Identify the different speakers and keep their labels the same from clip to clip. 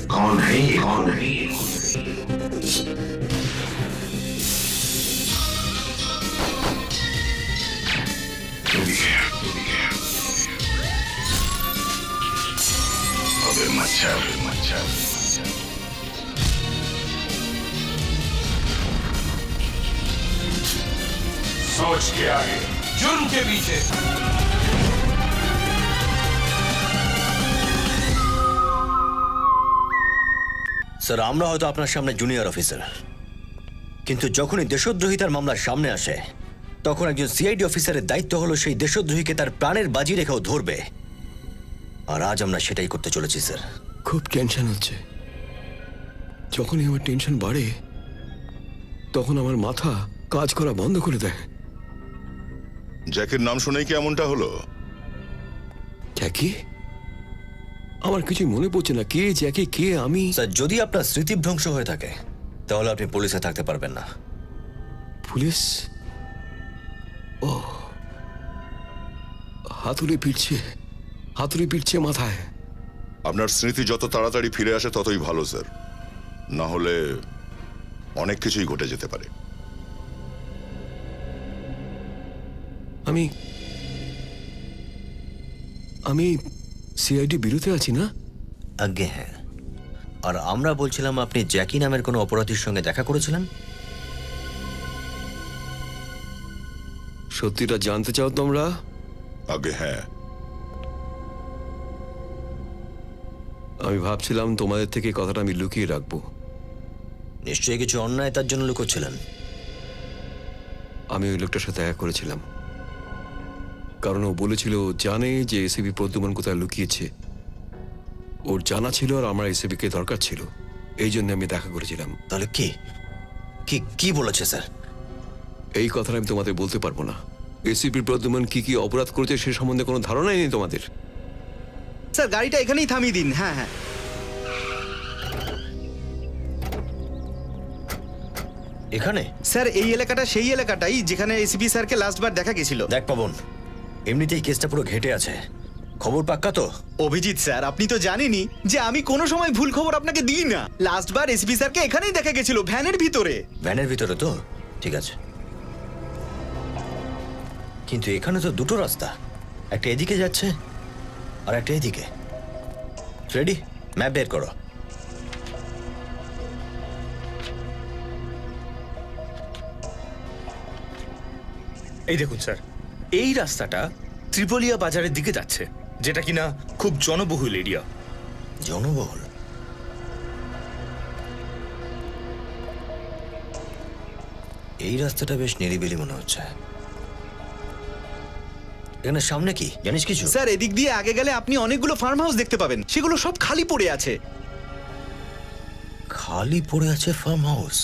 Speaker 1: कौन है ये? कौन है ये? अबे मच्छर, मच्छर। सोच के आगे, जुर्म के पीछे।
Speaker 2: স্যার, আমরা হয়তো আপনার সামনে জুনিয়র অফিসার, কিন্তু যখনই দেশদ্রোহিতার মামলা সামনে আসে তখন একজন সিআইডি অফিসারের দায়িত্ব হলো সেই দেশদ্রোহীকে তার প্রাণের বাজি রেখেও ধরবে। আর আজ আমরা সেটাই করতে চলেছি স্যার।
Speaker 3: খুব টেনশন হচ্ছে। যখনই আমার টেনশন বাড়ে তখন আমার মাথা কাজ করা বন্ধ করে দেয়।
Speaker 4: জ্যাকের নাম শুনেই কি এমনটা হলো?
Speaker 3: জ্যাকি? আমার কিছু মনে পড়ছে না। কে জ্যাকি, কে আমি?
Speaker 2: স্যার, যদি আপনার স্মৃতিভ্রংশ হয়ে থাকে তাহলে আপনি পুলিশে থাকতে পারবেন না।
Speaker 3: পুলিশ? ও, হাতুড়ি পিটছে, হাতুড়ি পিটছে মাথায়।
Speaker 4: আপনার স্মৃতি যত তাড়াতাড়ি ফিরে আসে ততই ভালো স্যার, না হলে অনেক কিছুই ঘটে যেতে পারে।
Speaker 3: আমি আমি সিআইডি বিরুদ্ধে আছি না?
Speaker 2: আজ্ঞে হ্যাঁ। আর আমরা বলছিলাম আপনি জ্যাকি নামের কোনো অপরাধীর সঙ্গে দেখা করেছিলেন।
Speaker 3: সত্যিটা জানতে চাও তোমরা?
Speaker 4: আগে হ্যাঁ।
Speaker 3: আমি ভাবছিলাম তোমাদের থেকে কথাটা আমি লুকিয়ে রাখবো।
Speaker 2: নিশ্চয়ই কিছু অন্যায় তার জন্য লুকোচ্ছিলেন।
Speaker 3: আমি ওই লোকটার সাথে দেখা করেছিলাম, কারণ ও বলেছিল জানে যে এসিবি প্রদ্যুমন কোথায় লুকিয়েছে। ওর জানা ছিল আর আমার এসিবিকে দরকার ছিল, এই জন্য আমি দেখা করেছিলাম।
Speaker 2: তাহলে কি কি কি বলেছে স্যার?
Speaker 3: এই কথাটা আমি তোমাদের বলতে পারবো না। এসিপি প্রদ্যুমন কি কি অপরাধ করেছে সে সম্বন্ধে কোনো ধারণাই নেই তোমাদের।
Speaker 5: স্যার, গাড়িটা এখানেই থামিয়ে দিন। হ্যাঁ হ্যাঁ।
Speaker 2: এখানে?
Speaker 5: স্যার, এই এলাকাটা সেই এলাকাটাই যেখানে এসিপি স্যারকে লাস্টবার দেখা গেছিল।
Speaker 2: দেখ পাবন, এমনিতেই কেসটা পুরো ঘেটে আছে। খবর পাক্কা তো?
Speaker 5: অভিজিৎ স্যার, আপনি তো জানেনই যে আমি কোনো সময় ভুল খবর আপনাকে দিই না। লাস্টবার এসপি স্যারকে এখানেই দেখা গেছিল, ভ্যানের ভিতরে।
Speaker 2: ভ্যানের ভিতরে তো? ঠিক আছে, কিন্তু এখানে তো দুটো রাস্তা, একটা এদিকে যাচ্ছে আর একটা এদিকে। রেডি? ম্যাপ বের করো।
Speaker 6: এই দেখুন স্যার, এই রাস্তাটা ত্রিপলিয়া বাজারের দিকে যাচ্ছে, যেটা কিনা খুব জনবহুল এরিয়া।
Speaker 2: জনবহুল? এই রাস্তাটা বেশ নিরিবিলি মনে হচ্ছে। এখানে সামনে কি জানিস কিছু?
Speaker 5: স্যার, এদিক দিয়ে আগে গেলে আপনি অনেকগুলো ফার্ম হাউস দেখতে পাবেন, সেগুলো সব খালি পড়ে আছে।
Speaker 2: খালি পড়ে আছে ফার্ম হাউস?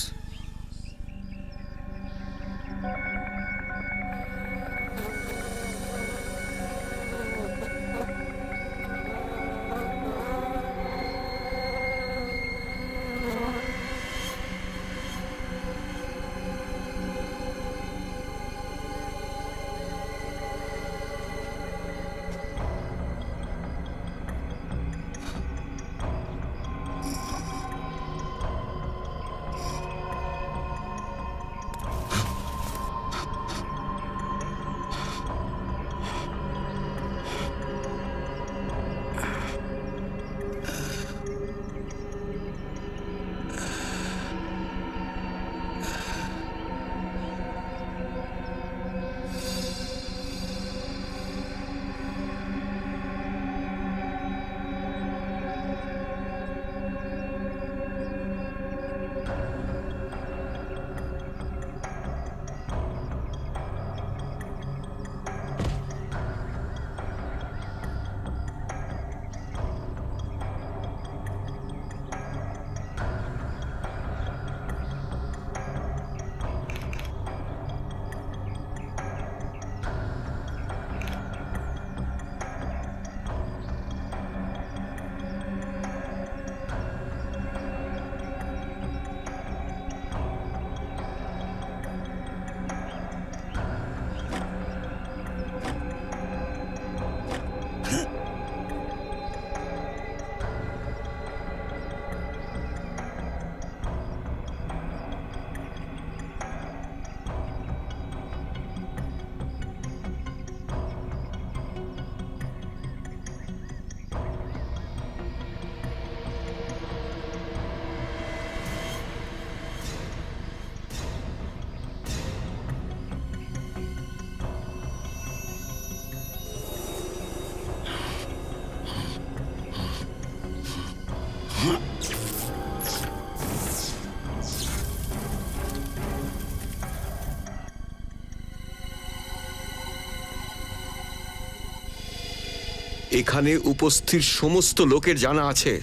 Speaker 3: এখানে উপস্থিত সমস্ত লোকের জানা আছে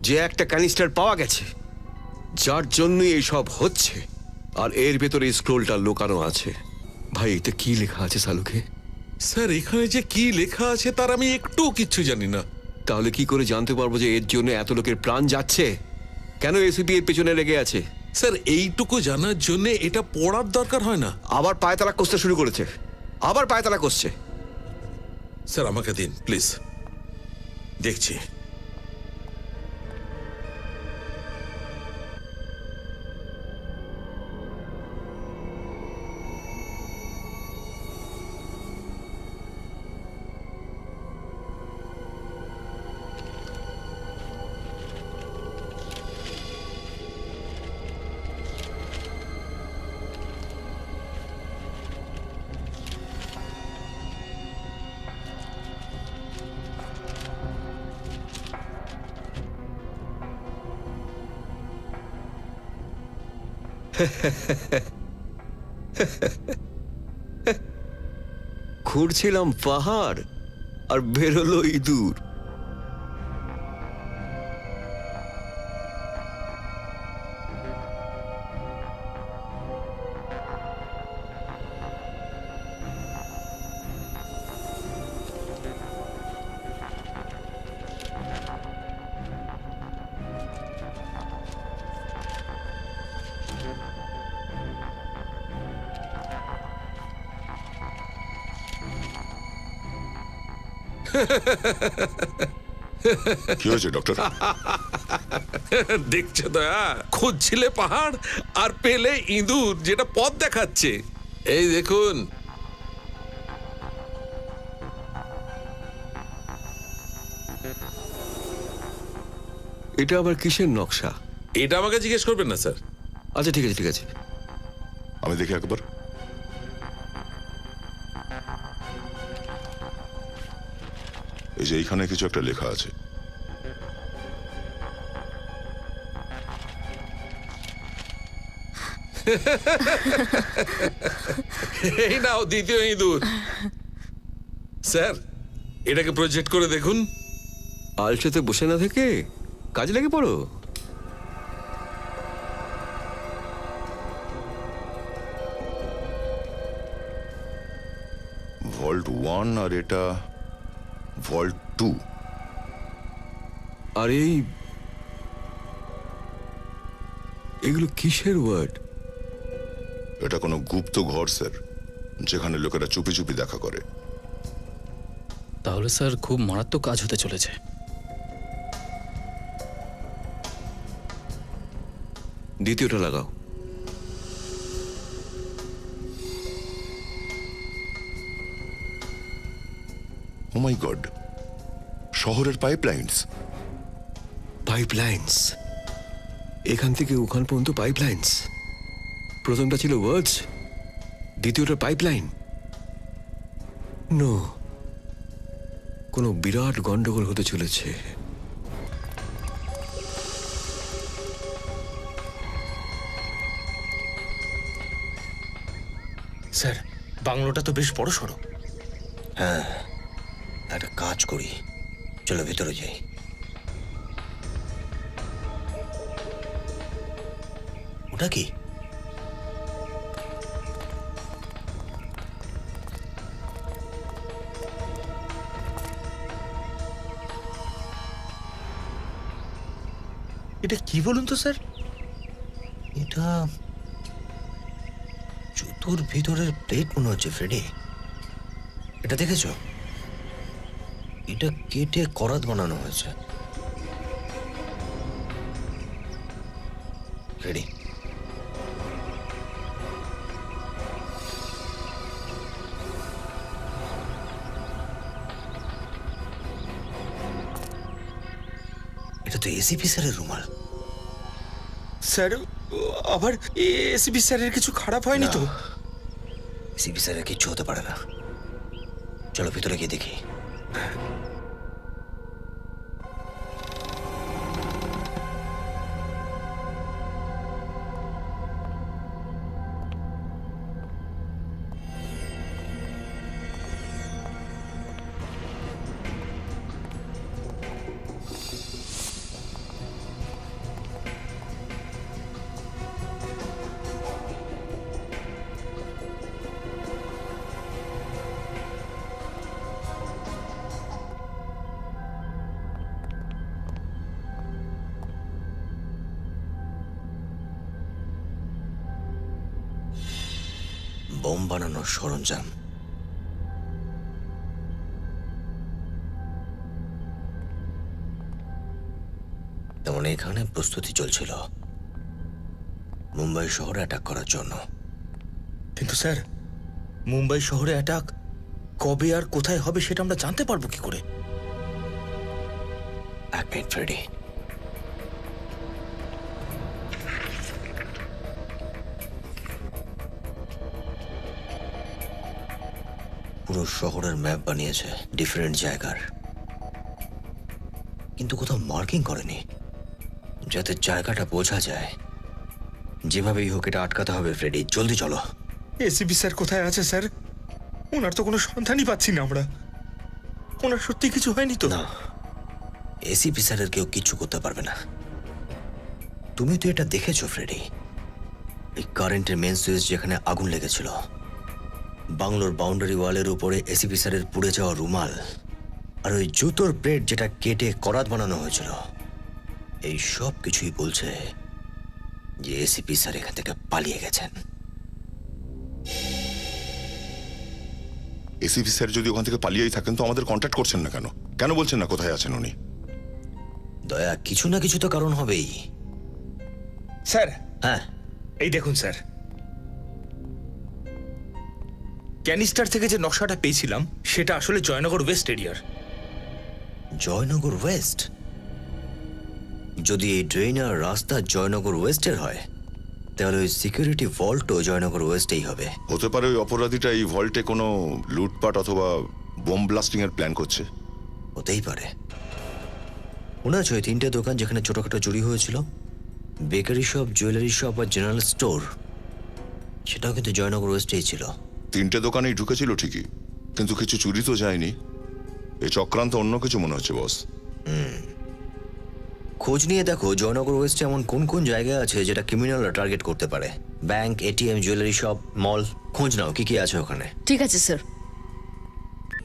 Speaker 3: যে একটা ক্যানিস্টার পাওয়া গেছে, যার জন্যই এইসব হচ্ছে। আর এর ভেতরে স্ক্রোলটা লুকানো আছে। ভাই, এটা কি লেখা আছে সালুকে?
Speaker 7: স্যার, এখানে যে কি লেখা আছে তার আমি একটু কিচ্ছু জানি না।
Speaker 3: তাহলে কি করে জানতে পারবো যে এর জন্য এত লোকের প্রাণ যাচ্ছে? কেন এসিপি এর পেছনে লেগে আছে?
Speaker 7: স্যার, এইটুকু জানার জন্য এটা পড়ার দরকার হয় না।
Speaker 3: আবার পায়তালা কষতে শুরু করেছে, আবার পায়তালা কষছে।
Speaker 7: স্যার, আমাকে দিন প্লিজ, দেখছি।
Speaker 3: খুঁড়ছিলাম পাহাড় আর বেরোলো ইঁদুর।
Speaker 4: কি হয়েছে ডক্টর?
Speaker 7: দেখছো তো, খুঁজছিলে পাহাড় আর পেলে ইঁদুর, যেটা পথ দেখাচ্ছে। এই দেখুন।
Speaker 3: এটা আবার কিসের নকশা?
Speaker 7: এটা আমাকে জিজ্ঞেস করবেন না স্যার।
Speaker 3: আচ্ছা, ঠিক আছে ঠিক আছে।
Speaker 4: আমি দেখি একবার। এই যে এইখানে কিছু একটা লেখা আছে।
Speaker 7: এই নাও দ্বিতীয় ইঁদুর। স্যার, এটাকে প্রজেক্ট করে দেখুন।
Speaker 3: আলসেতে বসে না থেকে কাজে লেগে পড়ো।
Speaker 4: ভল্ট 1 আর এটা ভল্ট 2।
Speaker 3: আর এগুলো কিসের ওয়ার্ড?
Speaker 4: এটা কোনো গুপ্ত ঘর স্যার, যেখানে লোকেরা চুপি চুপি দেখা করে।
Speaker 8: তাহলে স্যার খুব মারাত্মক কাজ হতে চলেছে।
Speaker 3: দ্বিতীয়টা লাগাও।
Speaker 4: ও মাই গড, শহরের পাইপলাইনস।
Speaker 3: পাইপলাইন্স, এখান থেকে ওখান পর্যন্ত পাইপলাইন্স। প্রথমটা ছিল ওয়ার্ডস, দ্বিতীয়টা পাইপলাইন। নো, কোনো বিরাট গন্ডগোল হতে চলেছে।
Speaker 6: স্যার, বাংলোটা তো বেশ বড় সড়ো।
Speaker 2: হ্যাঁ, একটা কাজ করি, চলো ভিতরে যাই। ওটা কি?
Speaker 6: এটা কি বলুন তো স্যার?
Speaker 2: এটা জুতোর ভিতরের প্লেট মনে হচ্ছে ফ্রেডি। এটা দেখেছো? এটা কেটে করাত বানানো হয়েছে। ফ্রেডি, এটা তো এসিপি স্যারের রুমাল।
Speaker 6: স্যার, আবার এসিপি স্যারের কিছু খারাপ হয়নি তো?
Speaker 2: এসিপি স্যারের কিচ্ছু হতে পারে না। চলো ভিতরে গিয়ে দেখি। বোম বানানোর সরঞ্জাম। তেমন এখানে প্রস্তুতি চলছিল মুম্বাই শহরে অ্যাটাক করার জন্য।
Speaker 6: কিন্তু স্যার, মুম্বাই শহরে অ্যাটাক কবে আর কোথায় হবে সেটা আমরা জানতে পারবো কি করে?
Speaker 2: এক মিনিট ফ্রেডি, পুরো শহরের ম্যাপ বানিয়েছে ডিফারেন্ট জায়গার, কিন্তু কোথাও মার্কিং করেনি যাতে জায়গাটা বোঝা যায়। যেভাবেই হোক এটা আটকাতে হবে ফ্রেডি, জলদি চলো।
Speaker 6: এসিপি স্যার কোথায় আছে স্যার? ওনার তো কোনো সন্ধানই পাচ্ছি না আমরা। ওনার সত্যি কিছু হয়নি তো?
Speaker 2: না, এসিপি স্যারের কেউ কিচ্ছু করতে পারবে না। তুমি তো এটা দেখেছো ফ্রেডি, এই কারেন্টের মেন সুইচ যেখানে আগুন লেগেছিল, বাংলোর বাউন্ডারি ওয়ালের উপরে এসিপি স্যারের পুড়ে যাওয়া রুমাল, আর ওই জুতোর প্লেট যেটা কেটে করাত বানানো হয়েছিল, এই সব কিছুই বলছে যে এসিপি স্যার এখান থেকে পালিয়ে গেছেন।
Speaker 4: এসিপি স্যার যদি ওখান থেকে পালিয়েই থাকেন তো আমাদের কন্ট্যাক্ট করছেন না কেন? কেন বলছেন না কোথায় আছেন উনি?
Speaker 2: দয়া, কিছু না কিছু তো কারণ হবেই।
Speaker 6: স্যার,
Speaker 2: হ্যাঁ,
Speaker 6: এই দেখুন স্যার, ক্যানিস্টার থেকে যে নকশাটা পেয়েছিলাম সেটা আসলে জয়নগর ওয়েস্ট এরিয়ার।
Speaker 2: জয়নগর ওয়েস্ট? যদি এই ড্রেন আর রাস্তা জয়নগর ওয়েস্টের হয় তাহলে ওই সিকিউরিটি ভল্টও জয়নগর ওয়েস্টেই হবে।
Speaker 4: হতে পারে ওই অপরাধীটা এই ভল্টে কোনো লুটপাট অথবা বোম ব্লাস্টিং এর প্ল্যান করছে।
Speaker 2: হতেই পারে। মনে আছে ওই তিনটে দোকান যেখানে ছোটখাটো চুরি হয়েছিল, বেকারি শপ, জুয়েলারি শপ আর জেনারেল স্টোর, সেটাও কিন্তু জয়নগর ওয়েস্টেই ছিল।
Speaker 4: তিনটে দোকানেই ঢুকেছিল ঠিকই, কিন্তু কিছু চুরি তো যায়নি। এই চক্রান্ত অন্য কিছু মনে হচ্ছে বস।
Speaker 2: খোঁজ নিয়ে দেখো জয়নগর ওয়েস্টে এমন কোন কোন জায়গা আছে যেটা ক্রিমিনালরা টার্গেট করতে পারে। ব্যাংক, এটিএম, জুয়েলারি শপ, মল, খোঁজ নাও কি কি আছে ওখানে।
Speaker 9: ঠিক আছে স্যার।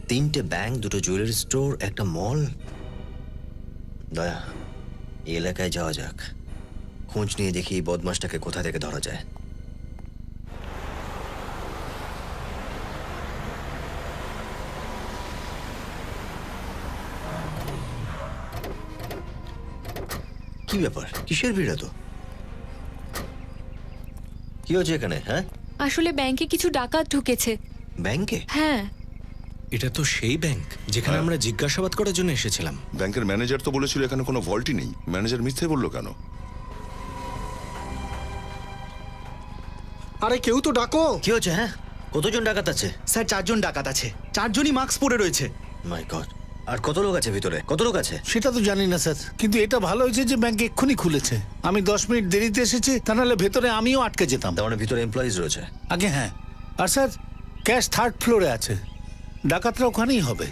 Speaker 2: তিনটে ব্যাংক, দুটো জুয়েলারি স্টোর, একটা মল। দয়া, এই এলাকায় যাওয়া যাক, খোঁজ নিয়ে দেখি এই বদমাসটাকে কোথা থেকে ধরা যায়। কি ব্যাপার, কিসের ভিড় এত? কি হচ্ছে এখানে? হ্যাঁ,
Speaker 9: আসলে ব্যাংকে কিছু ডাকাত ঢুকেছে।
Speaker 2: ব্যাংকে?
Speaker 9: হ্যাঁ।
Speaker 8: এটা তো সেই ব্যাংক যেখানে আমরা জিজ্ঞাসাবাদ করার জন্য এসেছিলাম।
Speaker 4: ব্যাংকের ম্যানেজার তো বলেছিল এখানে কোনো ভল্টই নেই। ম্যানেজার মিথ্যে বললো কেন?
Speaker 10: আরে কেউ তো ডাকো।
Speaker 2: কি হচ্ছে? হ্যাঁ, কতজন ডাকাত আছে?
Speaker 5: স্যার 4 জন ডাকাত আছে, 4 জনই মাস্ক পরে রয়েছে।
Speaker 2: মাই গড, আর কত লোক আছে ভিতরে? কত লোক আছে
Speaker 10: সেটা তো জানি না স্যার, কিন্তু এটা ভালো হয়েছে যে ব্যাংক এক্ষুনি খুলেছে। আমি 10 মিনিট দেরিতে এসেছি, তা নাহলে ভেতরে আমিও আটকে যেতাম।
Speaker 2: তার মানে ভিতরে এমপ্লয়িজ রয়েছে?
Speaker 10: আগে হ্যাঁ, আর স্যার ক্যাশ 3rd ফ্লোরে আছে, ডাকাতরা ওখানেই হবে।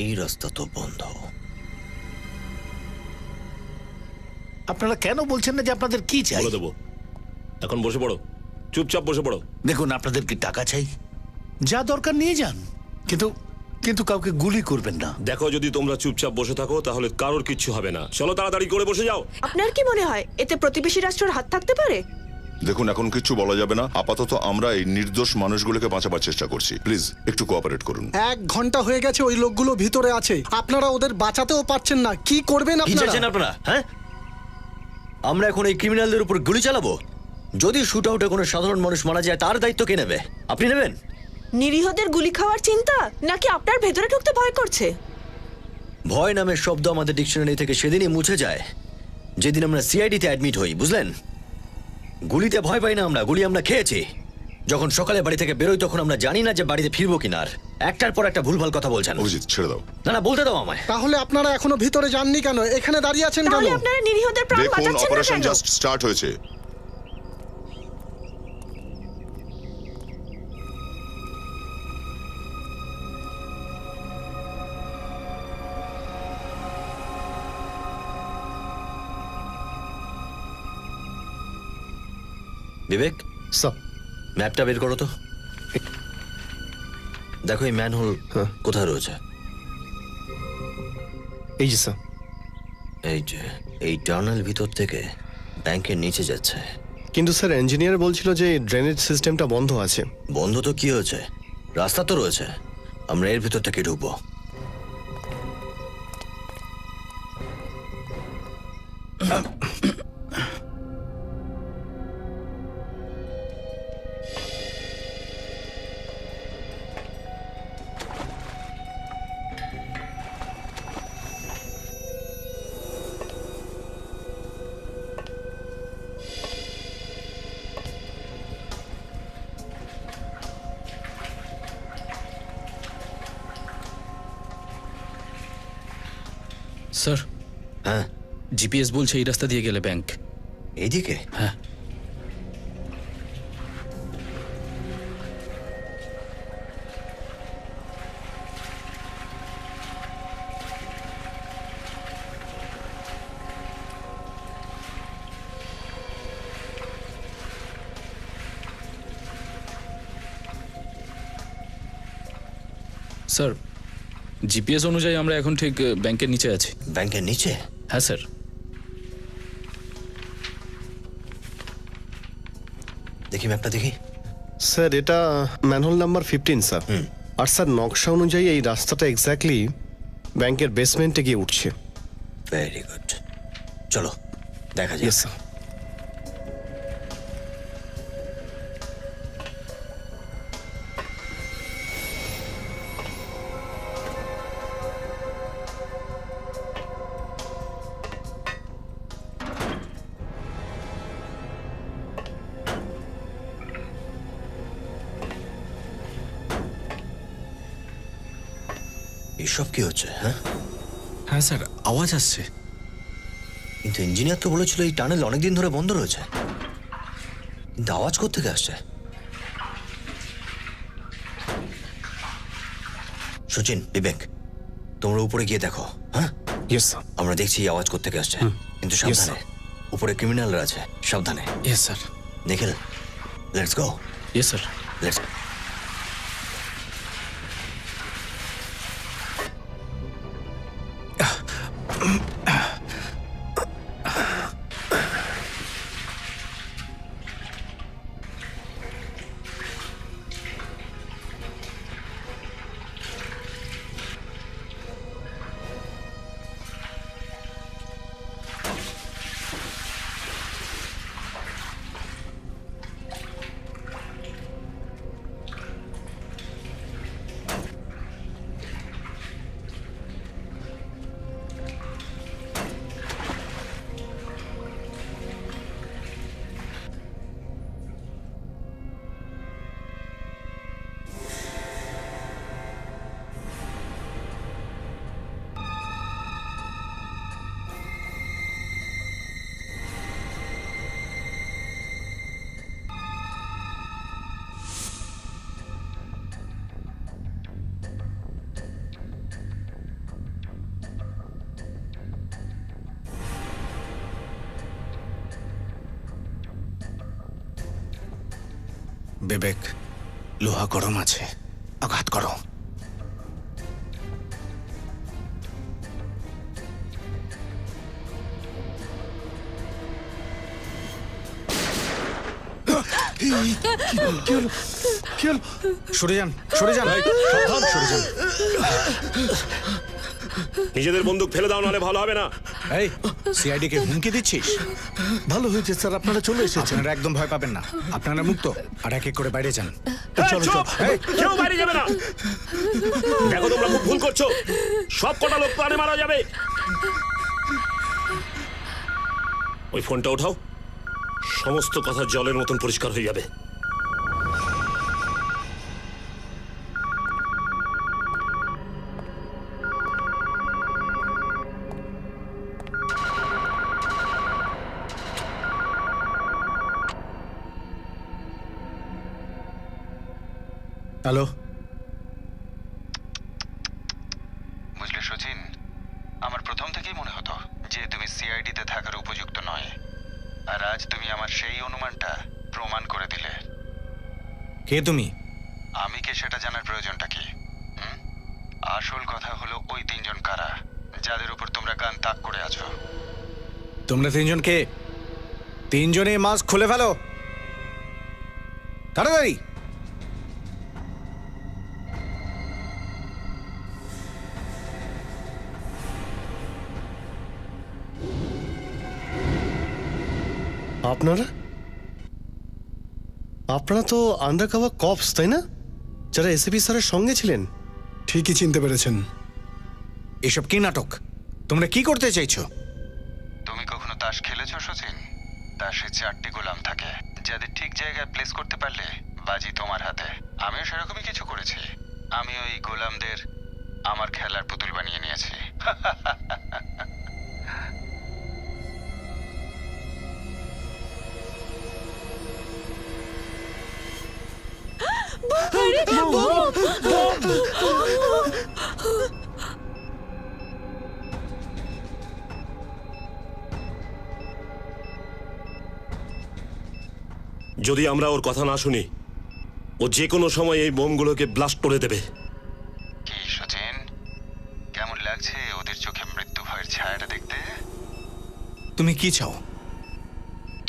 Speaker 2: এই রাস্তা তো বন্ধ।
Speaker 10: আপনারা কেন বলছেন না যে আপনাদের কি চাই?
Speaker 11: বলে দেবো, এখন বসে পড়ো, চুপচাপ বসে পড়ো।
Speaker 10: দেখুন, আপনাদের কি টাকা চাই? যা দরকার নিয়ে যান, কিন্তু কিন্তু কাউকে গুলি করবেন না।
Speaker 11: দেখো, যদি তোমরা চুপচাপ বসে থাকো তাহলে কারোর কিচ্ছু হবে না। চলো তাড়াতাড়ি করে বসে যাও।
Speaker 12: আপনার কি মনে হয় এতে প্রতিবেশী রাষ্ট্রের হাত থাকতে পারে?
Speaker 4: দেখুন, এখন কিচ্ছু বলা যাবে না। আপাতত আমরা এই নির্দোষ মানুষগুলোকে বাঁচাবার চেষ্টা করছি। প্লিজ একটু কোঅপারেট করুন।
Speaker 10: 1 ঘন্টা হয়ে গেছে ওই লোকগুলো ভিতরে আছে, আপনারা ওদের বাঁচাতেও পারছেন না। কি করবেন
Speaker 2: কি চাইছেন আপনারা? হ্যাঁ, আমরা এখন এই ক্রিমিনালদের উপর গুলি চালাবো? যদি শুট আউটে কোনো সাধারণ মানুষ মারা যায় তার দায়িত্ব কে নেবে? আপনি নেবেন?
Speaker 12: নিরীহদের গুলি খাওয়ার চিন্তা নাকি আপনার ভেতরে ঢুকতে ভয় করছে?
Speaker 2: ভয় নামের শব্দ আমাদের ডিকশনারি থেকে সেদিনই মুছে যায় যেদিন আমরা সিআইডিতে অ্যাডমিট হই, বুঝলেন? গুলিতে ভয় পাই না আমরা, গুলি আমরা খেয়েছি। যখন সকালে বাড়ি থেকে বেরোই তখন আমরা জানি না যে বাড়িতে ফিরবো কিনা। আর একটার পর একটা ভুলভাল কথা বলছেন।
Speaker 4: অভিজিৎ ছেড়ে দাও।
Speaker 2: না না, বলতে দাও আমায়।
Speaker 13: তাহলে আপনারা এখনো ভিতরে যাননি কেন? এখানে দাঁড়িয়ে আছেন কেন?
Speaker 12: তাহলে আপনারা নিরীহদের প্রাণ
Speaker 4: দেখুন,
Speaker 12: বাঁচাচ্ছেন না
Speaker 4: অপারেশন
Speaker 12: কেন?
Speaker 4: জাস্ট স্টার্ট হয়েছে।
Speaker 2: বিবেক,
Speaker 13: স্যার,
Speaker 2: ম্যাপটা বের করো তো। দেখো এই ম্যানহোল কোথায় রয়েছে।
Speaker 13: এই যে স্যার।
Speaker 2: এই যে এই টানেল ভিতর থেকে ব্যাংকের নিচে যাচ্ছে।
Speaker 13: কিন্তু স্যার ইঞ্জিনিয়ার বলছিল যে ড্রেনেজ সিস্টেমটা বন্ধ আছে।
Speaker 2: বন্ধ তো কি হয়েছে, রাস্তা তো রয়েছে, আমরা এর ভিতর থেকে ঢুকবো।
Speaker 8: স্যার,
Speaker 2: হ্যাঁ
Speaker 8: জিপিএস বলছে এই রাস্তা দিয়ে গেলে ব্যাংক।
Speaker 2: এইদিকে?
Speaker 8: হ্যাঁ। স্যার, জিপিএস অনুযায়ী আমরা এখন ঠিক ব্যাংকের নিচে আছি।
Speaker 2: ব্যাংকের নিচে?
Speaker 8: হ্যাঁ স্যার।
Speaker 2: দেখি ম্যাপটা দেখি।
Speaker 13: স্যার, এটা ম্যানহোল নাম্বার 15 স্যার। আর স্যার নকশা অনুযায়ী এই রাস্তাটা এক্স্যাক্টলি ব্যাংকের বেসমেন্টে গিয়ে উঠছে।
Speaker 2: ভেরি গুড, চলো দেখা যাক।
Speaker 13: Yes sir.
Speaker 2: এসব কি হচ্ছে? হ্যাঁ
Speaker 8: হ্যাঁ স্যার, আওয়াজ আসছে।
Speaker 2: কিন্তু ইঞ্জিনিয়ার তো বলেছিল এই টানেল অনেকদিন ধরে বন্ধ রয়েছে, কিন্তু আওয়াজ কোত্থেকে আসছে? সচিন, বিবেক, তোমরা উপরে গিয়ে দেখো। হ্যাঁ
Speaker 13: ইয়েস স্যার।
Speaker 2: আমরা দেখছি এই আওয়াজ কোত্থেকে আসছে, কিন্তু সাবধানে, উপরে ক্রিমিনালরা আছে, সাবধানে।
Speaker 8: Yes sir.
Speaker 2: Nikhil, let's go.
Speaker 8: Yes sir.
Speaker 2: Let's.
Speaker 10: Bibek, লোহা গরম আছে, আঘাত করো।
Speaker 5: সরে যান, সরে যান, সাবধান, সরে যান।
Speaker 11: নিজেদের বন্দুক ফেলে দাও, নাহলে ভালো হবে না।
Speaker 14: এই সিআইডি কে হুমকি দিচ্ছিস?
Speaker 10: ভালো হয়েছে স্যার আপনারা চলে এসেছেন।
Speaker 14: আপনারা একদম ভয় পাবেন না, আপনারা মুক্ত। আর এক এক করে বাইরে যান।
Speaker 11: এই, চুপ! কেউ বাইরে যাবে না। দেখো তোমরা খুব ভুল করছো, সব কটা লোক প্রাণে মারা যাবে। ওই ফোনটা ওঠাও, সমস্ত কথা জলের মতন পরিষ্কার হয়ে যাবে।
Speaker 14: হ্যালো,
Speaker 15: বুঝলে সচিন, আমার প্রথম থেকেই মনে হতো যে তুমি সিআইডিতে থাকার উপযুক্ত নয়, আর আজ তুমি আমার সেই অনুমানটা প্রমাণ করে দিলে।
Speaker 14: কে তুমি?
Speaker 15: আমি কে সেটা জানার প্রয়োজনটা কি? আসল কথা হলো ওই তিনজন কারা যাদের উপর তোমরা কান তাক করে আছো।
Speaker 14: তোমরা তিনজন কে? তিনজনে মাস্ক খুলে ফেলো, তাড়াতাড়ি।
Speaker 13: আপনারা আপনারা তো আন্ডারকভার কপস, তাই না? যারা এসিপি স্যারের সঙ্গে ছিলেন।
Speaker 14: ঠিকই চিনতে পেরেছেন। এসব কি নাটক? তোমরা কি করতে চাইছো?
Speaker 15: তুমি কখনো তাস খেলেছো সচিন? তাসে 4টি গোলাম থাকে, যাদের ঠিক জায়গায় প্লেস করতে পারলে বাজি তোমার হাতে। আমিও সেরকমই কিছু করেছি। আমি ওই গোলামদের আমার খেলার পুতুল বানিয়ে নিয়েছি।
Speaker 11: যদি আমরা ওর কথা না শুনি, ও যে কোনো সময় এই বোমগুলোকে ব্লাস্ট করে দেবে।
Speaker 15: কি সচিন, কেমন লাগছে ওদের চোখে মৃত্যু ভয়ের ছায়াটা দেখতে?
Speaker 14: তুমি কি চাও?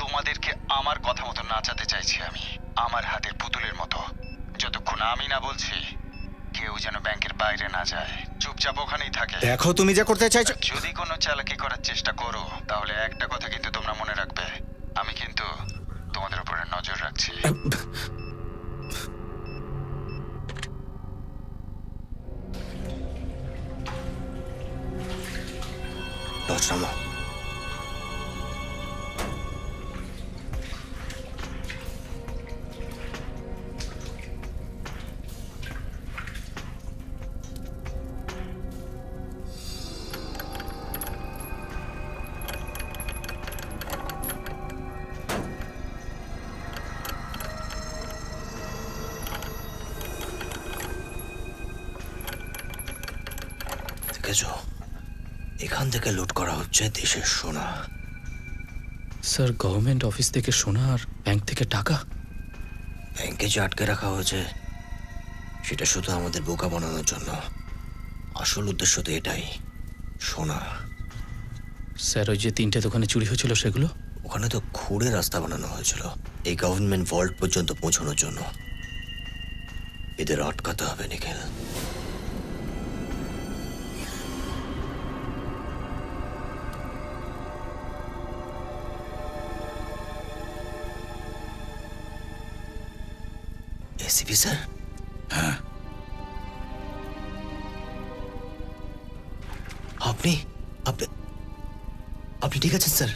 Speaker 15: তোমাদেরকে আমার কথা মতো নাচাতে চাইছি আমি, আমার হাতের পুতুলের মতো। যতক্ষণ আমি না বলছি, কেউ যেন ব্যাংকের বাইরে না যায়, চুপচাপ ওখানেই থাকে।
Speaker 14: দেখো তুমি যা করতে চাইছো।
Speaker 15: যদি কোনো চালাকি করার চেষ্টা করো, তাহলে একটা কথা কিন্তু তোমরা মনে রাখবে, আমি কিন্তু তোমাদের উপরে নজর রাখছি।
Speaker 2: এখান থেকে লুট করা হচ্ছে দেশের সোনা।
Speaker 8: স্যার, গভর্নমেন্ট অফিস থেকে সোনা আর ব্যাংক থেকে টাকা?
Speaker 2: ব্যাংকে যে আটকে রাখা হয়েছে সেটা শুধু আমাদের বোকা বানানোর জন্য। আসল উদ্দেশ্য তো এটাই, সোনা।
Speaker 8: স্যার, ওই যে 3টে দোকানে চুরি হয়েছিল সেগুলো?
Speaker 2: ওখানে তো খুঁড়ে রাস্তা বানানো হয়েছিল এই গভর্নমেন্ট ভল্ট পর্যন্ত পৌঁছানোর জন্য। এদের আটকাতে হবে নিখিল। ACP sir?
Speaker 16: হ্যাঁ।
Speaker 2: আপনি আপনি আপনি ঠিক আছেন স্যার?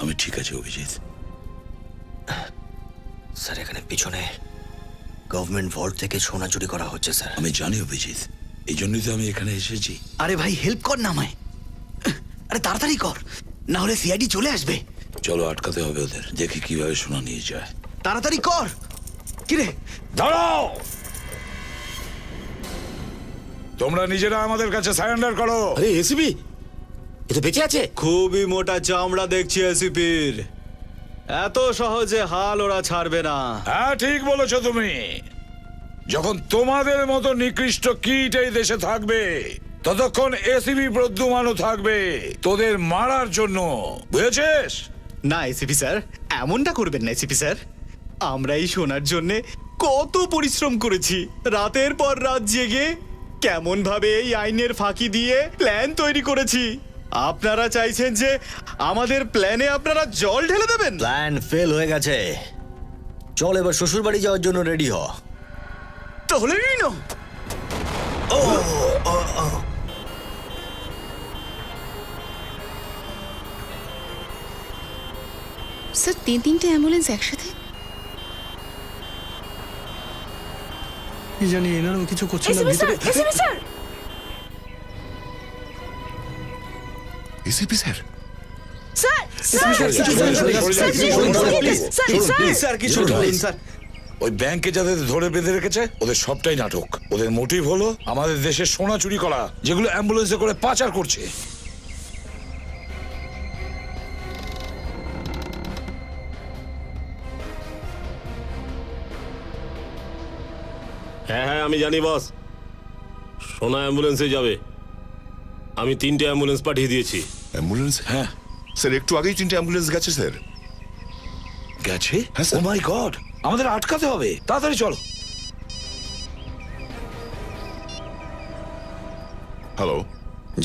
Speaker 16: আমি ঠিক আছি অভিজিৎ।
Speaker 2: স্যার, এখানে পিছনে গভর্নমেন্ট ভল্ট থেকে সোনা চুরি করা হচ্ছে স্যার।
Speaker 16: আমি জানি অভিজিৎ, এই জন্যই তো আমি এখানে এসেছি।
Speaker 5: আরে ভাই, হেল্প কর না আমায়। আরে তাড়াতাড়ি কর, না হলে সিআইডি চলে আসবে।
Speaker 16: চলো আটকাতে হবে ওদের, দেখি কিভাবে সোনা নিয়ে যায়।
Speaker 5: তাড়াতাড়ি কর। কিরে,
Speaker 16: দাঁড়াও! তোমরা নিজেরা আমাদের কাছে সারেন্ডার করো।
Speaker 5: আরে এসিপি, এ তো বেঁচে আছে।
Speaker 17: খুবই মোটা চামড়া দেখছি এসিপির। এত সহজে হাল ওরা ছাড়বে না।
Speaker 16: হ্যাঁ, ঠিক বলেছো তুমি। যখন তোমাদের মতো নিকৃষ্ট কীট এই দেশে থাকবে, ততক্ষণ এসিপি প্রদ্যুমানও থাকবে তোদের মারার জন্য, বুঝেছিস?
Speaker 5: না এসিপি স্যার, এমনটা করবেন না এসিপি স্যার। আমরা এই শোনার জন্য কত পরিশ্রম করেছি, রাতের পর রাত জেগে কেমন ভাবে এই আইনের ফাঁকি দিয়ে প্ল্যান তৈরি করেছি। আপনারা চাইছেন যে আমাদের প্ল্যানে আপনারা জল ঢেলে দেবেন?
Speaker 2: প্ল্যান ফেল হয়ে গেছে। চল এবার শ্বশুর বাড়ি যাওয়ার জন্য রেডি হ।
Speaker 5: তাহলে এই নাও।
Speaker 9: স্যার 3-3টে অ্যাম্বুলেন্স একসাথে?
Speaker 10: কি জানি এনারও কিছু করছে না
Speaker 12: এসিপি স্যার,
Speaker 10: ভিতরে।
Speaker 12: ACP sir,
Speaker 4: ACP sir,
Speaker 12: sir, sir,
Speaker 16: sir কিছু বলুন স্যার। ওই ব্যাংকে যাদের ধরে বেঁধে রেখেছে ওদের সবটাই নাটক। ওদের মোটিভ হলো আমাদের দেশের সোনা চুরি করা, যেগুলো অ্যাম্বুলেন্সে করে পাচার করছে।
Speaker 11: হ্যাঁ হ্যাঁ আমি জানি বস, সোনা অ্যাম্বুলেন্সে যাবে। আমি 3টে অ্যাম্বুলেন্স পাঠিয়ে দিয়েছি।
Speaker 4: অ্যাম্বুলেন্স?
Speaker 16: হ্যাঁ
Speaker 4: স্যার, একটু আগেই 3টে অ্যাম্বুলেন্স গেছে স্যার।
Speaker 16: গেছে?
Speaker 4: হ্যাঁ
Speaker 16: ও
Speaker 4: স্যার।
Speaker 16: মাই গড, আমাদের আটকাতে হবে, তাড়াতাড়ি চলো।
Speaker 4: হ্যালো,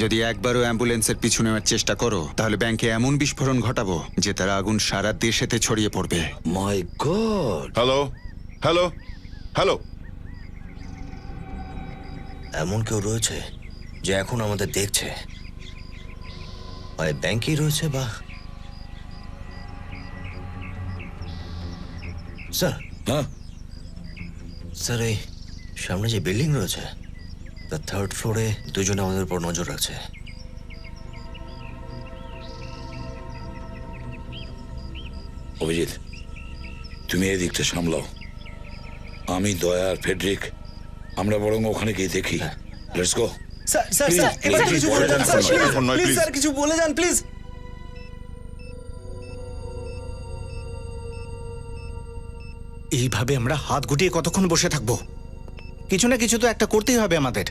Speaker 15: যদি একবারও অ্যাম্বুলেন্সের পিছু নেওয়ার চেষ্টা করো তাহলে ব্যাংকে এমন বিস্ফোরণ ঘটাবো যে তার আগুন সারা দেশেতে ছড়িয়ে পড়বে।
Speaker 16: মাই গড।
Speaker 4: Hello, hello, hello.
Speaker 2: এমন কেউ রয়েছে যে এখন আমাদের দেখছে? হয় ব্যাংকেই রয়েছে বা স্যার।
Speaker 16: হ্যাঁ
Speaker 2: স্যার, এই সামনে যে বিল্ডিং রয়েছে তার 3rd ফ্লোরে দুজনে আমাদের উপর নজর রাখছে।
Speaker 16: অভিজিৎ, তুমি এই দিকটা সামলাও, আমি দয়া আর ফেডরিক আমরা বরং ওখানে গিয়ে দেখি। Let's go.
Speaker 5: Sir, sir,
Speaker 16: Please,
Speaker 5: sir, এবার
Speaker 16: please,
Speaker 5: কিছু
Speaker 16: please,
Speaker 5: বলে যান স্যার,
Speaker 16: please,
Speaker 4: এখন নয়,
Speaker 5: প্লিজ
Speaker 4: please.
Speaker 5: স্যার, কিছু বলে যান প্লিজ।
Speaker 14: এইভাবে আমরা হাত গুটিয়ে কতক্ষণ বসে থাকবো? কিছু না কিছু তো একটা করতেই হবে আমাদের।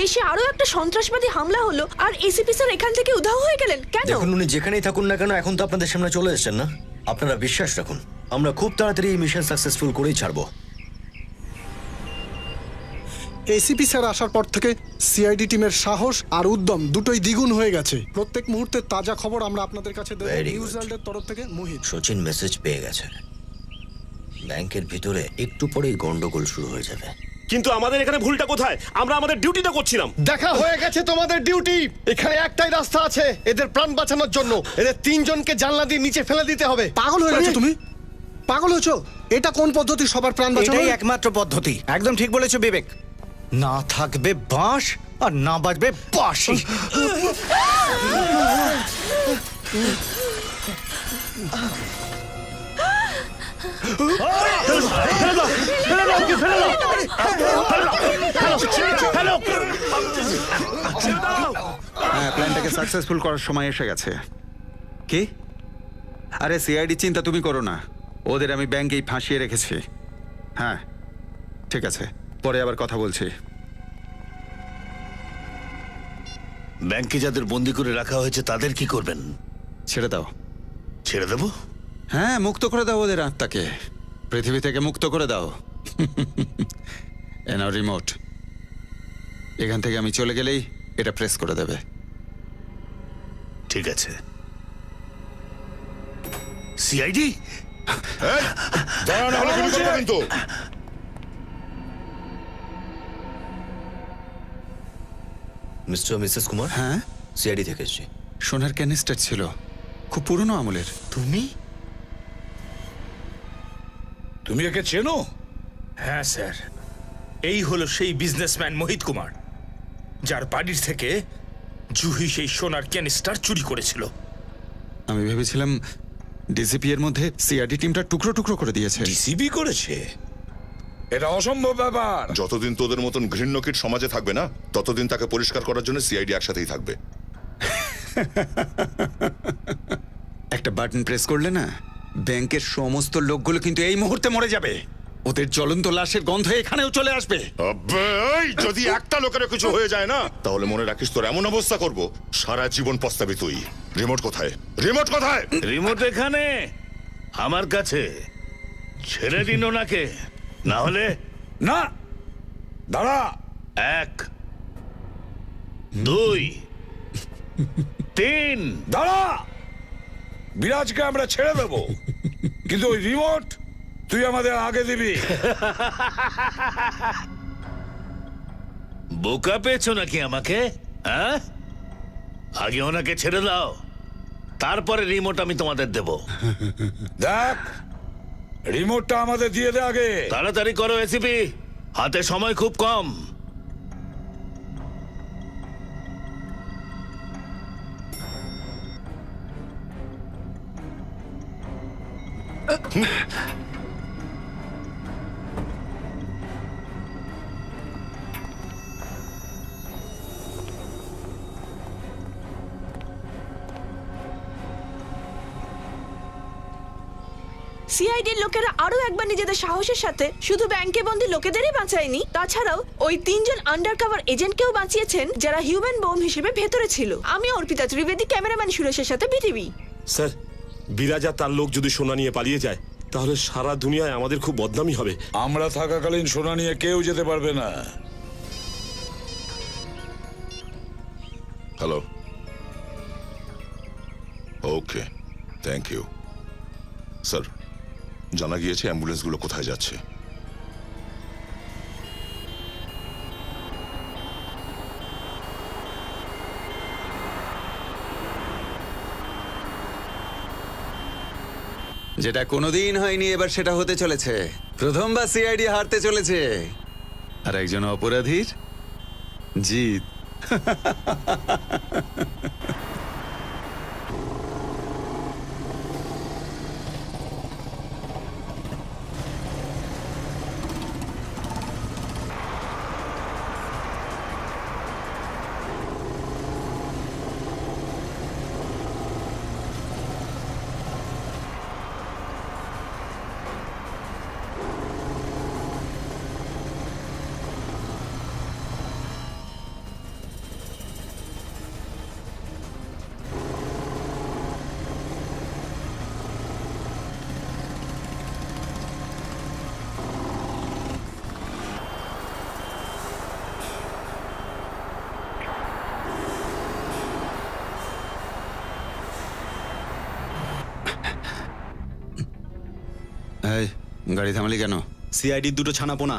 Speaker 12: দেশে আরো একটা সন্ত্রাসবাদী হামলা হলো আর এসিপি স্যার এখান থেকে উধাও হয়ে গেলেন কেন?
Speaker 2: দেখুন, উনি যেখানেই থাকুন না কেন এখন তো আপনাদের সামনে চলে এসেছেন না? আপনারা বিশ্বাস রাখুন, আমরা খুব তাড়াতাড়ি এই মিশন সাকসেসফুল করেই ছাড়বো।
Speaker 18: এসিপি স্যার আসার পর থেকে সিআইডি টিমের সাহস আর উদ্যম দুটোই দ্বিগুণ হয়ে গেছে। প্রত্যেক মুহূর্তে তাজা খবর আমরা আপনাদের কাছে দেব।
Speaker 2: Very
Speaker 18: news
Speaker 2: good.
Speaker 18: ওয়ার্ল্ডের তরফ থেকে মোহিত।
Speaker 2: সচিন মেসেজ পেয়ে গেছে, ব্যাংকের ভিতরে একটু পরেই গন্ডগোল শুরু হয়ে যাবে।
Speaker 11: কিন্তু আমাদের এখানে ভুলটা কোথায়? আমরা আমাদের ডিউটিটা করছিলাম।
Speaker 13: দেখা হয়ে গেছে তোমাদের ডিউটি। এখানে একটাই রাস্তা আছে এদের প্রাণ বাঁচানোর জন্য। এদের 3 জনকে জানলা দিয়ে নিচে ফেলে দিতে হবে।
Speaker 18: পাগল হয়ে গেছো তুমি? পাগল হয়েছো? এটা কোন পদ্ধতি সবার প্রাণ বাঁচানো?
Speaker 14: এটাই একমাত্র পদ্ধতি। একদম ঠিক বলেছো বিবেক। না থাকবে বাঁশ আর না বাজবে বাঁশি।
Speaker 15: হ্যাঁ, প্ল্যানটাকে সাকসেসফুল করার সময় এসে গেছে। কি? আরে সিআইডি চিন্তা তুমি করো না, ওদের আমি ব্যাংকেই ফাঁসিয়ে রেখেছি। হ্যাঁ ঠিক আছে, পরে আবার কথা বলছি।
Speaker 10: ব্যাংকে যাদের বন্দি করে রাখা হয়েছে তাদের কি করবেন?
Speaker 15: ছেড়ে দাও।
Speaker 10: ছেড়ে দেবো?
Speaker 15: হ্যাঁ, মুক্ত করে দাও ওদের আত্মাকে, পৃথিবী থেকে মুক্ত করে দাও। এ নাও রিমোট, এখান থেকে আমি চলে গেলেই এটা প্রেস করে দেবে।
Speaker 10: ঠিক আছে। সিআইডি
Speaker 4: কিন্তু
Speaker 2: মিস্টার মিসেস কুমার।
Speaker 15: হ্যাঁ,
Speaker 2: সিআইডি থেকে এসেছি।
Speaker 15: সোনার ক্যানিস্টার ছিল, খুব পুরনো আমলের।
Speaker 14: তুমি
Speaker 16: তুমি একে চেনো?
Speaker 6: হ্যাঁ স্যার, এই হলো সেই বিজনেসম্যান মোহিত কুমার, যার বাড়ির থেকে জুহি সেই সোনার ক্যানিস্টার চুরি করেছিল।
Speaker 15: আমি ভেবেছিলাম ডিসিপি এর মধ্যে সিআইডি টিমটা টুকরো টুকরো করে দিয়েছে।
Speaker 16: ডিসিপি করেছে? এটা অসম্ভব ব্যাপার।
Speaker 4: যতদিন তোদের মতন ঘৃণ্য কীট সমাজে থাকবে না ততদিন তাকে পরিষ্কার করার জন্য সিআইডি একসাথেই থাকবে।
Speaker 19: একটা বাটন প্রেস করলে না, ব্যাংকের সমস্ত লোকগুলো কিন্তু এই মুহূর্তে মরে যাবে। ওদের জ্বলন্ত লাশের গন্ধ এখানেও চলে আসবে।
Speaker 4: এই যদি একটা লোকের কিছু হয়ে যায় না, তাহলে মনে রাখিস তোর এমন অবস্থা করব সারা জীবন পস্তাবি তুই। রিমোট কোথায়? রিমোট কোথায়?
Speaker 20: রিমোট এখানে আমার কাছে। ছেড়ে দিন ওনাকে, না হলে
Speaker 16: না। দাঁড়া।
Speaker 20: 1 2 3
Speaker 16: দাঁড়া। বিরাজকে আমরা ছেড়ে দেব, কিন্তু ওই রিমোট তুই আমাদের আগে দিবি।
Speaker 20: বোকা পেয়েছো নাকি আমাকে? হ্যাঁ, আগে ওনাকে ছেড়ে দাও, তারপরে রিমোট আমি তোমাদের দেব।
Speaker 16: দেখ, রিমোটটা আমাদের দিয়ে দে আগে।
Speaker 20: তাড়াতাড়ি করো এসিপি, হাতে সময় খুব কম।
Speaker 12: সিআইডির লোকেরা আরো একবার নিজেদের সাহসের সাথে শুধু ব্যাংকে বন্দী লোকেদেরই বাঁচায়নি, তাছাড়াও ওই 3 জন আন্ডারকভার এজেন্টকেও বাঁচিয়েছেন যারা হিউম্যান বোম হিসেবে ভেতরে ছিল। আমি অর্পিতা ত্রিবেদী, ক্যামেরাম্যান সুরেশের সাথে বিটিভি।
Speaker 11: স্যার, বিরাজ আর তার লোক যদি সোনা নিয়ে পালিয়ে যায়, তাহলে সারা দুনিয়ায় আমাদের খুব বদনামি হবে।
Speaker 16: আমরা থাকাকালীন সোনা নিয়ে কেউ যেতে পারবে না।
Speaker 4: Hello. Okay, thank you. Sir, জানা গিয়েছে অ্যাম্বুলেন্সগুলো কোথায় যাচ্ছে।
Speaker 19: যেটা কোনোদিন হয়নি, এবার সেটা হতে চলেছে। প্রথমবার সিআইডি হারতে চলেছে, আর একজন অপরাধীর জিত। গাড়ি থামালি কেন?
Speaker 5: সিআইডির দুটো ছানাপোনা।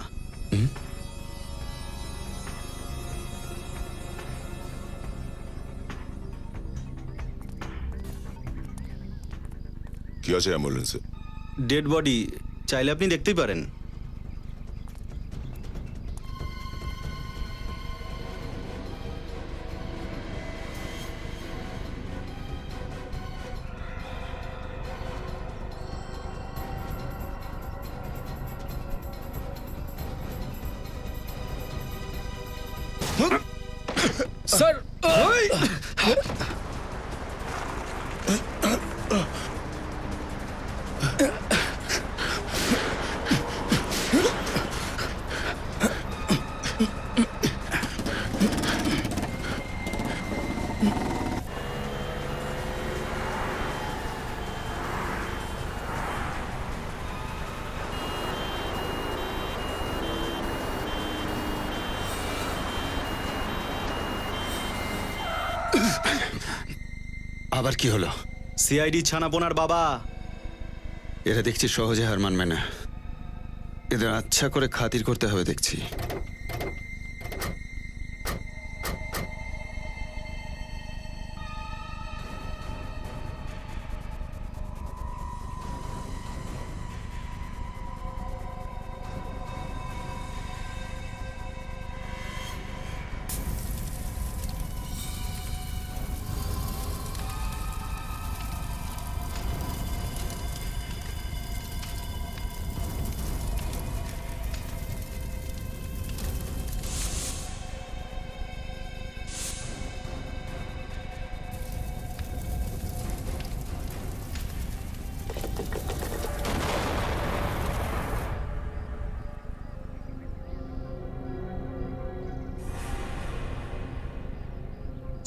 Speaker 4: কি আছে অ্যাম্বুলেন্সে?
Speaker 5: ডেড বডি, চাইলে আপনি দেখতেই পারেন।
Speaker 8: স্যার,
Speaker 19: আবার কি হলো?
Speaker 5: সিআইডি ছানাপোনার বাবা।
Speaker 19: এরা দেখছি সহজে হার মানবে না, এদের আচ্ছা করে খাতির করতে হবে দেখছি।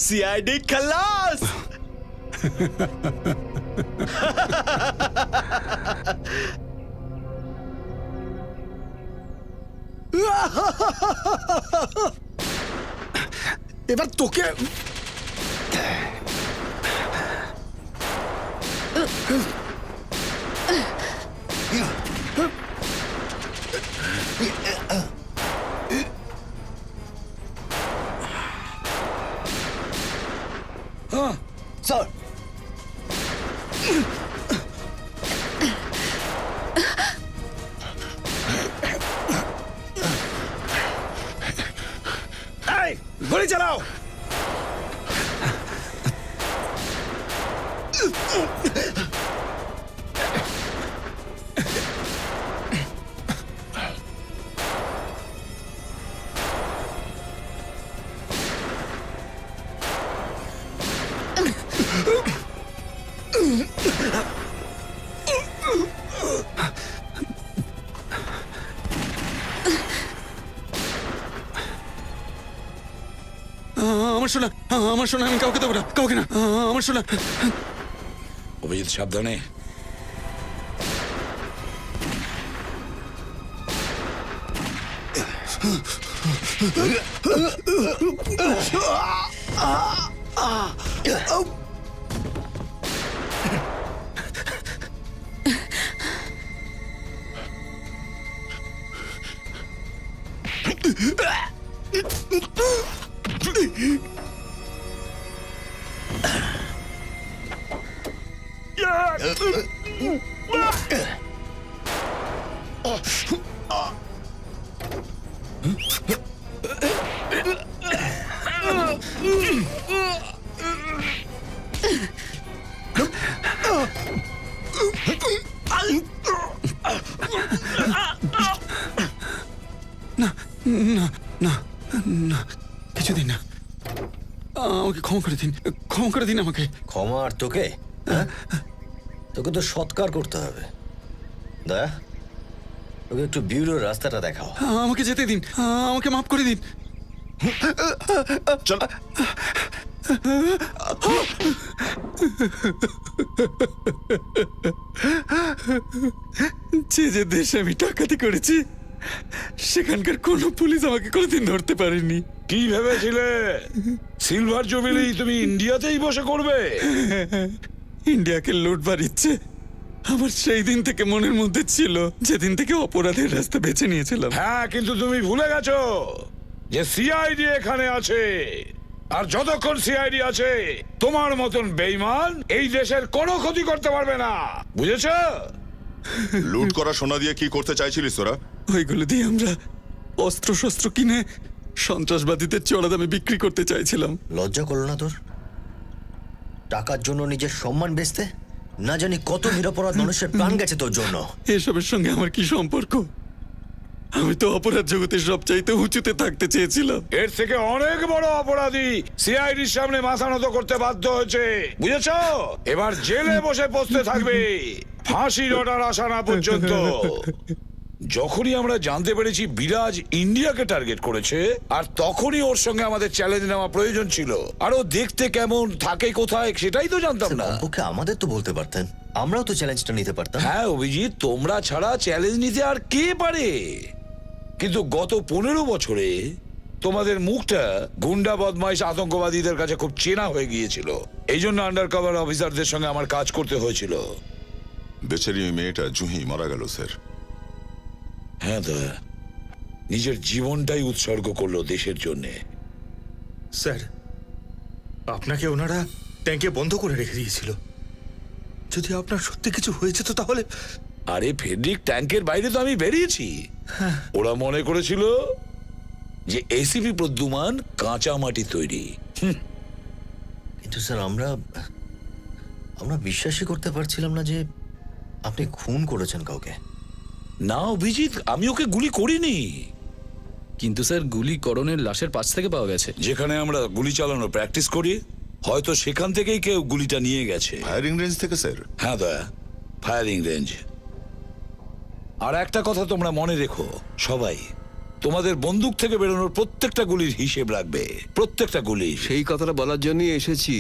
Speaker 5: সিআইডি খালাস।
Speaker 14: এবার তোকে
Speaker 2: স্যার
Speaker 16: গুলি চালাও।
Speaker 7: আমার শোনা আমি কাউকে দেবো না, কাউকে না, আমার শোনা। অভিজিৎ সাবধানে। কিছুদিন না, আমাকে ক্ষমা করে দিন, ক্ষমা করে দিন আমাকে।
Speaker 2: ক্ষমা আর তোকে? তোকে তো সৎকার করতে হবে। দয়া তোকে একটু বিউরোর রাস্তাটা দেখাও।
Speaker 7: আমাকে যেতে দিন, আমাকে মাফ করে দিন।
Speaker 4: চল।
Speaker 7: যে যে দেশে আমি ডাকাতি করেছি সেখানকার কোনো পুলিশ আমাকে কোনোদিন ধরতে পারেনি।
Speaker 16: কি ভেবেছিলে সিলভার জুবিলি তুমি ইন্ডিয়াতেই বসে করবে?
Speaker 7: ইন্ডিয়াকে লুটবার ইচ্ছে আমার সেই দিন থেকে মনের মধ্যে ছিল, যেদিন থেকে অপরাধের রাস্তা বেছে নিয়েছিলাম।
Speaker 16: হ্যাঁ, কিন্তু তুমি ভুলে গেছো যে সিআইডি এখানে আছে, আর যতক্ষণ সিআইডি আছে তোমার মতন বেঈমান এই দেশের কোনো ক্ষতি করতে পারবে না, বুঝেছো?
Speaker 4: লুট করা সোনা দিয়ে কি করতে চাইছিলিস তোরা?
Speaker 7: ওইগুলো দিয়ে আমরা অস্ত্র শস্ত্র কিনে সন্ত্রাসবাদীদের চড়া দামে বিক্রি করতে চাইছিলাম।
Speaker 2: লজ্জা করলো না তোর? টাকার জন্য নিজের সম্মান বেচতে? না জানি কত নিরপরাধ মানুষের প্রাণ গেছে তোর জন্য।
Speaker 7: এসবের সঙ্গে আমার কি সম্পর্ক? আমি তো অপরাধ জগতে সবচাইতে উঁচুতে থাকতে চেয়েছিলাম।
Speaker 16: এর থেকে অনেক বড় অপরাধী সিআইডির সামনে মাথা নত করতে বাধ্য হয়েছে, বুঝেছো? এবার জেলে বসে পচতে থাকবে ফাঁসির অর্ডার আসা না পর্যন্ত। যখনই আমরা জানতে পেরেছি বিরাজ ইন্ডিয়াকে টার্গেট করেছে, আর তখনই ওর সঙ্গে আমাদের চ্যালেঞ্জ নেওয়া প্রয়োজন ছিল। আর ও দেখতে কেমন, থাকে কোথায়, সেটাই তো জানতাম না।
Speaker 2: ওকে আমাদের তো বলতে পারতেন, আমরাও তো চ্যালেঞ্জটা নিতে পারতাম।
Speaker 16: হ্যাঁ অভিজিৎ, তোমরা ছাড়া চ্যালেঞ্জ নিতে আর কে পারে? কিন্তু গত 15 বছরে তোমাদের মুখটা গুন্ডা বদমাইশ আতঙ্কবাদীদের কাছে খুব চেনা হয়ে গিয়েছিল। এই জন্য আন্ডার কভার অফিসারদের সঙ্গে আমার কাজ করতে হয়েছিল।
Speaker 4: বেচারি মেয়েটা জুহি মারা গেল স্যার।
Speaker 16: হ্যাঁ দয়া, নিজের জীবনটাই উৎসর্গ করলো দেশের জন্যে।
Speaker 6: স্যার, আপনাকে ওনারা ট্যাঙ্কে বন্ধ করে রেখে দিয়েছিল। যদি আপনার সত্যি কিছু হয়েছে তো তাহলে?
Speaker 16: আরে ফেডরিক, ট্যাঙ্কের বাইরে তো আমি বেরিয়েছি। ওরা মনে করেছিল যে এসিপি প্রদ্যুমান কাঁচা মাটি তৈরি।
Speaker 2: কিন্তু স্যার আমরা বিশ্বাসই করতে পারছিলাম না যে আপনি খুন করেছেন কাউকে।
Speaker 16: না অভিজিৎ, আমি ওকে গুলি করিনি।
Speaker 8: কিন্তু স্যার গুলি করণের লাশের পাশ থেকে পাওয়া গেছে।
Speaker 16: যেখানে আমরা গুলি চালানো প্র্যাকটিস করি, হয়তো সেখান থেকেই কেউ গুলিটা নিয়ে গেছে।
Speaker 4: ফায়ারিং রেঞ্জ থেকে স্যার?
Speaker 16: হ্যাঁ দয়া, ফায়ারিং রেঞ্জ। আর একটা কথা তোমরা মনে রেখো সবাই, তোমাদের বন্দুক থেকে বেরোনোর প্রত্যেকটা গুলির হিসেব রাখবে, প্রত্যেকটা গুলি।
Speaker 3: সেই কথাটা বলার জন্যই এসেছি।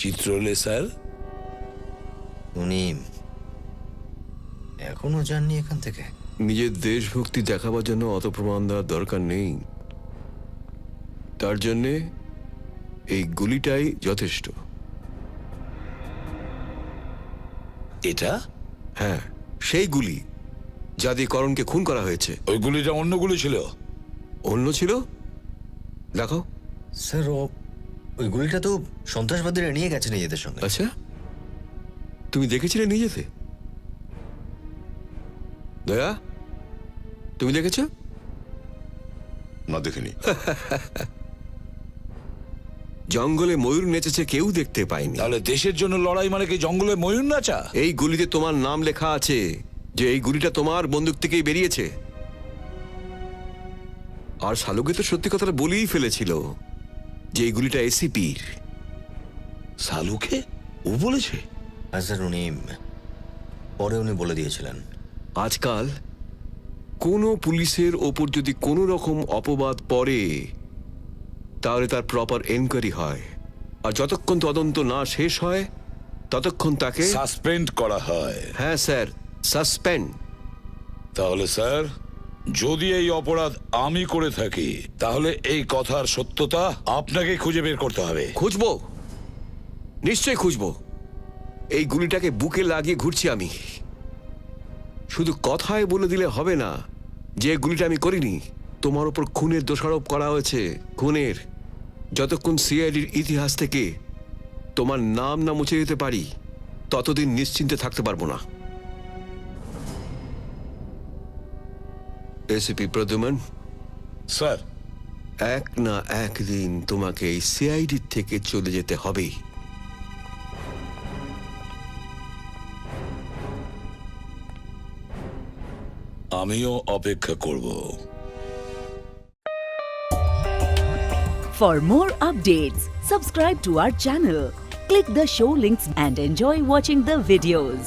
Speaker 16: চিত্রলে স্যার,
Speaker 2: উনি এখনো যাননি এখান থেকে?
Speaker 3: নিজের দেশভক্তি দেখাবার জন্য অত প্রমাণ দেওয়ার দরকার নেই। তার জন্যে এই গুলিটাই যথেষ্ট।
Speaker 16: এটা?
Speaker 3: হ্যাঁ, সেই গুলি যা দিয়ে করণকে খুন করা হয়েছে।
Speaker 16: ওই গুলিটা অন্য গুলি ছিল।
Speaker 3: অন্য ছিল? দেখো
Speaker 2: স্যার, ওই গুলিটা তো সন্ত্রাসবাদীরা নিয়ে গেছে নিজেদের সঙ্গে।
Speaker 3: আচ্ছা, তুমি দেখেছিলে নিজেতে? দয়া, তুমি দেখেছ?
Speaker 4: না, দেখিনি।
Speaker 3: জঙ্গলে ময়ূর নেচেছে কেউ দেখতে পায়নি।
Speaker 16: তাহলে দেশের জন্য লড়াই মানে কি জঙ্গলে ময়ূর নাচা?
Speaker 3: এই গুলিতে তোমার নাম লেখা আছে, যে এই গুলিটা তোমার বন্দুক থেকেই বেরিয়েছে। আর শালুকে তো সত্যি কথাটা বলেই ফেলেছিল যে এই গুলিটা এসিপির।
Speaker 16: শালুকে ও বলেছে?
Speaker 2: স্যার, উনি পরে বলে দিয়েছিলেন।
Speaker 3: আজকাল কোনো পুলিশের ওপর যদি কোনো রকম অপবাদ পড়ে, তাহলে তার প্রপার এনকোয়ারি হয়, আর যতক্ষণ তদন্ত না শেষ হয় ততক্ষণ তাকে
Speaker 16: সাসপেন্ড করা হয়।
Speaker 3: হ্যাঁ স্যার, সাসপেন্ড।
Speaker 16: তাহলে স্যার, যদি এই অপরাধ আমি করে থাকি, তাহলে এই কথার সত্যতা আপনাকে খুঁজে বের করতে হবে।
Speaker 3: খুঁজবো, নিশ্চয় খুঁজবো। এই গুলিটাকে বুকে লাগিয়ে ঘুরছি আমি। শুধু কথায় বলে দিলে হবে না যে গুলিটা আমি করিনি। তোমার উপর খুনের দোষারোপ করা হয়েছে, খুনের। যতক্ষণ সিআইডির ইতিহাস থেকে তোমার নাম না মুছে দিতে পারি, ততদিন নিশ্চিন্তে থাকতে পারবো না। এসিপি প্রদ্যুমন
Speaker 16: স্যার,
Speaker 3: এক না একদিন তোমাকে এই সিআইডি থেকে চলে যেতে হবেই।
Speaker 16: আমিও অপেক্ষা করব।
Speaker 21: For more updates, subscribe to our channel, click the show links and enjoy watching the videos.